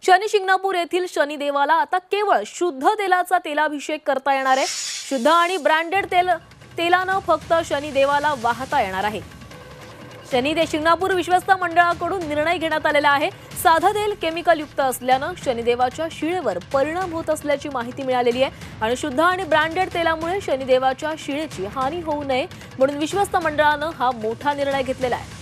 शनी शिंगणापूर येथील शनिदेवाला आता केवळ शुद्ध तेलाचा तेलाभिषेक करता येणार आहे। शुद्ध आणि ब्रँडेड तेलाने फक्त शनिदेवाला वाहता येणार आहे। शिंगणापूर विश्वस्त मंडळाकडून निर्णय घेण्यात आलेला आहे। साधं तेल केमिकल युक्त असल्याने शनिदेवाच्या शिळेवर परिणाम होत असल्याची माहिती मिळालेली आहे आणि शुद्ध आणि ब्रँडेड तेलामुळे शनिदेवाच्या शिळेची हानी होऊ नये म्हणून विश्वस्त मंडळाने हा मोठा निर्णय घेतलेला आहे।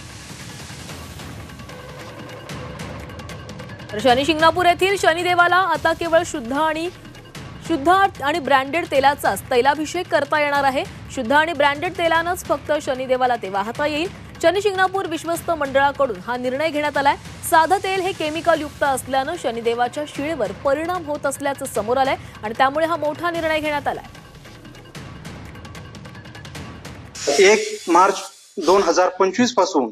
शनी शिंगणापूर येथील शनिदेवाला आता केवळ शुद्ध आणि ब्रँडेड तेलाचाच तैलाभिषेक करता येणार आहे। शुद्ध आणि ब्रँडेड तेलानेच फक्त शनिदेवाला ते वाहता येईल। शनी शिंगणापूर विश्वस्त मंडळाकडून हा निर्णय घेण्यात आलाय। साधं तेल हे केमिकल युक्त असल्याने शनिदेवाच्या शिळेवर परिणाम होत असल्याचं समोर आलंय आणि त्यामुळे हा मोठा निर्णय घेण्यात आलाय। 1 मार्च 2025 पासून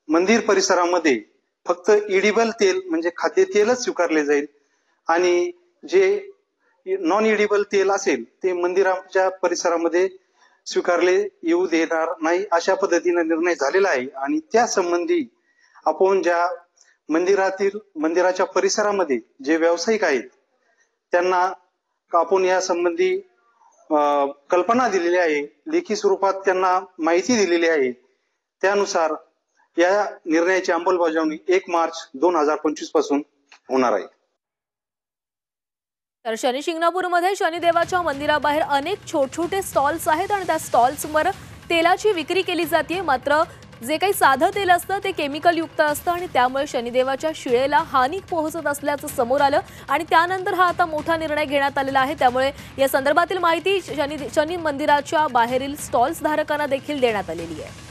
मंदिर परिसरामध्ये फक्त एडिबल तेल म्हणजे खाद्य तेलच स्वीकारले जाईल आणि जे नॉन एडिबल तेल असेल ते मंदिराच्या परिसरामध्ये स्वीकारले येऊ देणार नाही अशा पद्धतीने निर्णय झालेला आहे। आणि त्या संबंधी आपण ज्या मंदिराच्या परिसरामध्ये जे व्यावसायिक आहेत त्यांना आपण या संबंधी कल्पना दिलेली आहे, लेखी स्वरूपात त्यांना माहिती दिलेली आहे। त्यानुसार या निर्णयाची अंमलबजावणी 1 मार्च 2025 पासून होणार आहे। तर शनी शिंगणापूरमध्ये शनिदेवाच्या मंदिराबाहेर अनेक छोटे स्टॉल्स आहेत आणि त्या स्टॉल्सवर तेलाची विक्री केली जाते। मात्र जे काही साधं तेल असतं ते केमिकल युक्त असतं आणि त्यामुळे शनिदेवाच्या शिळेला हानी पोहोचत असल्याचं समोर आलं आणि त्यानंतर हा आता मोठा निर्णय घेण्यात आलेला आहे। त्यामुळे या संदर्भातील माहिती शनी मंदिराच्या बाहेरील स्टॉल्स धारकांना देखील देण्यात आलेली आहे।